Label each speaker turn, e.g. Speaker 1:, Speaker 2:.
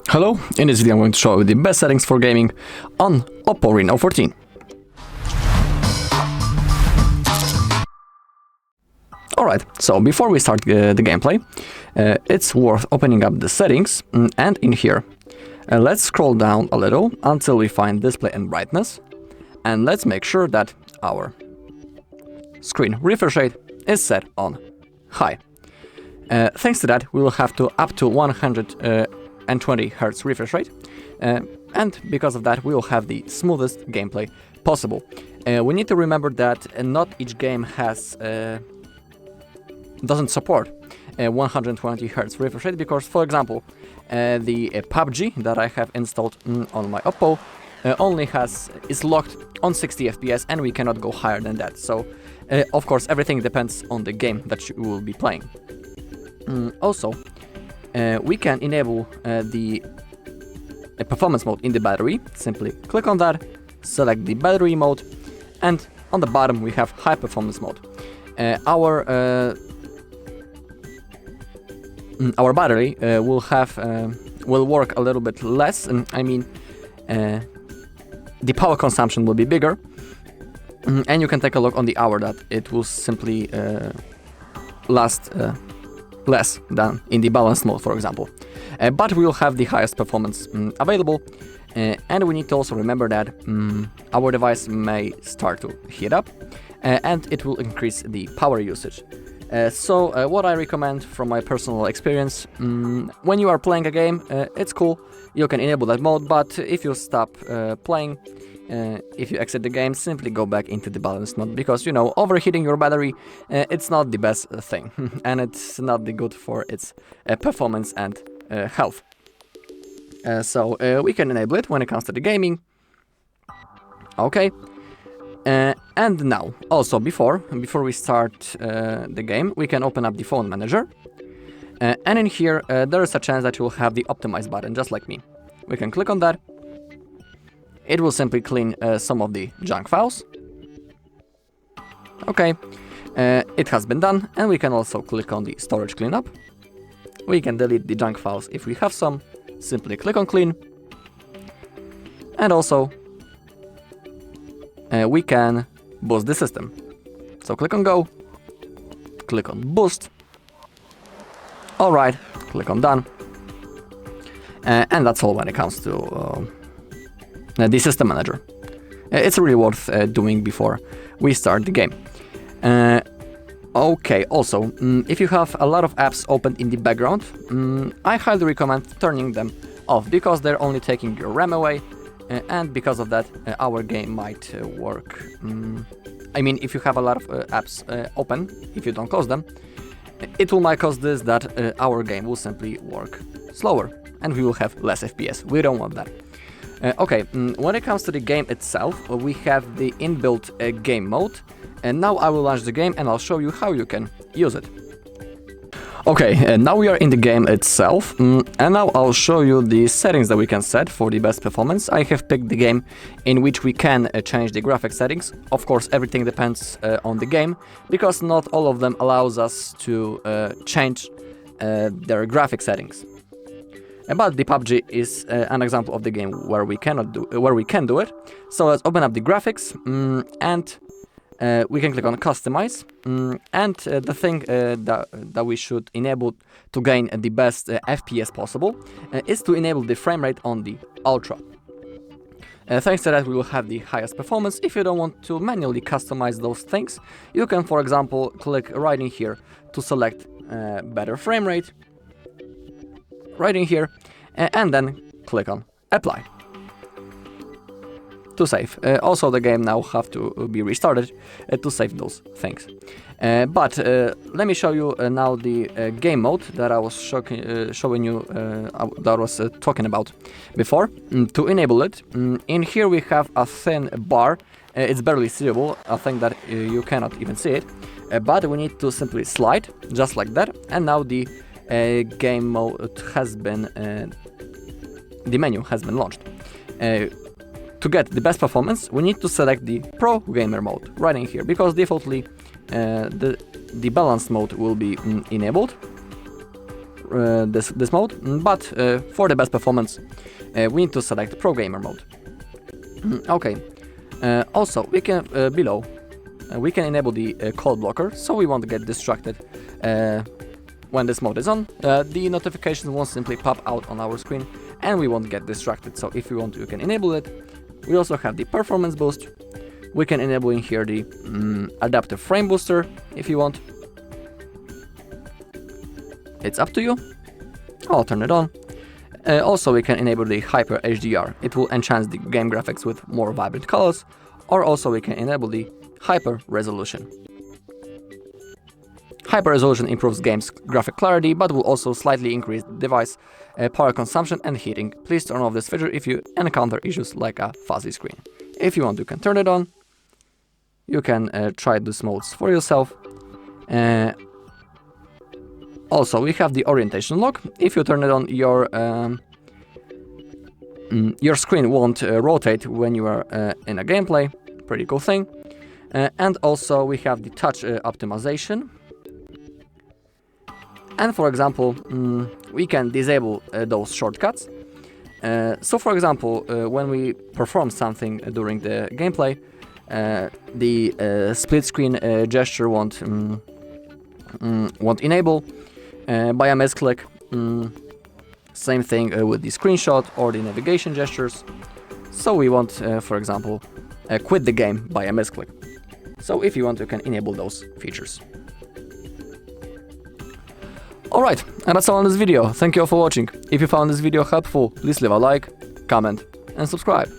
Speaker 1: Hello, in this video I'm going to show you the best settings for gaming on OPPO Reno 14. Alright, so before we start the gameplay, it's worth opening up the settings, and in here, let's scroll down a little until we find display and brightness, and let's make sure that our screen refresh rate is set on high. Thanks to that, we will have up to 120 Hz refresh rate, and because of that we will have the smoothest gameplay possible. We need to remember that not each game doesn't support 120 Hz refresh rate, because for example the PUBG that I have installed on my OPPO is locked on 60 FPS and we cannot go higher than that. So of course everything depends on the game that you will be playing. Also, we can enable the performance mode in the battery. Simply click on that, select the battery mode, and on the bottom we have high performance mode. Our battery will work a little bit less, and the power consumption will be bigger, and you can take a look on the hour that it will simply last less than in the balanced mode, for example. But we will have the highest performance available, and we need to also remember that our device may start to heat up, and it will increase the power usage. So what I recommend from my personal experience, when you are playing a game, it's cool, you can enable that mode, but if you stop playing, if you exit the game, simply go back into the balanced mode, because you know, overheating your battery, it's not the best thing and it's not good for its performance and health. So we can enable it when it comes to the gaming. Okay. And now, also before we start the game, we can open up the phone manager, and in here there is a chance that you will have the optimize button, just like me. We can click on that. It will simply clean some of the junk files. Okay, it has been done, and we can also click on the storage cleanup. We can delete the junk files if we have some. Simply click on clean, and also we can boost the system. So click on go, click on boost. Alright, click on done. And that's all when it comes to the system manager. It's really worth doing before we start the game. Okay, also, if you have a lot of apps opened in the background, I highly recommend turning them off, because they're only taking your RAM away, and because of that our game might work. If you have a lot of apps open, if you don't close them, it might cause this, that our game will simply work slower and we will have less FPS. We don't want that. Okay, when it comes to the game itself, we have the inbuilt game mode, and now I will launch the game and I'll show you how you can use it. Okay, now we are in the game itself, and now I'll show you the settings that we can set for the best performance. I have picked the game in which we can change the graphics settings. Of course, everything depends on the game, because not all of them allows us to change their graphic settings. But the PUBG is an example of the game where we can do it. So let's open up the graphics, and we can click on customize, and the thing that we should enable to gain the best FPS possible is to enable the frame rate on the ultra. Thanks to that we will have the highest performance. If you don't want to manually customize those things, you can, for example, click right in here to select better frame rate, right in here, and then click on apply to save. Also the game now have to be restarted to save those things. But let me show you now the game mode that I was showing you, that I was talking about before. To enable it, in here we have a thin bar. It's barely seeable. I think that you cannot even see it, but we need to simply slide just like that, and now the game mode has been, the menu has been launched. To get the best performance, we need to select the Pro Gamer mode right in here, because defaultly the balanced mode will be enabled this mode, but for the best performance, we need to select Pro Gamer mode. Okay. Also, we can below we can enable the call blocker, so we won't get distracted when this mode is on. The notifications won't simply pop out on our screen, and we won't get distracted. So if you want, you can enable it. We also have the performance boost. We can enable in here the adaptive frame booster if you want. It's up to you. I'll turn it on. Also, we can enable the Hyper HDR. It will enhance the game graphics with more vibrant colors, or also we can enable the Hyper Resolution. Hyper Resolution improves game's graphic clarity, but will also slightly increase the device power consumption and heating. Please turn off this feature if you encounter issues like a fuzzy screen. If you want, you can turn it on. You can try these modes for yourself. Also, we have the orientation lock. If you turn it on, your screen won't rotate when you are in a gameplay. Pretty cool thing. And also we have the touch optimization. And for example, we can disable those shortcuts. So for example, when we perform something during the gameplay, the split screen gesture won't enable by a misclick. Same thing with the screenshot or the navigation gestures. So we want, for example, quit the game by a misclick. So if you want, you can enable those features. Alright, and that's all in this video. Thank you all for watching. If you found this video helpful, please leave a like, comment and subscribe.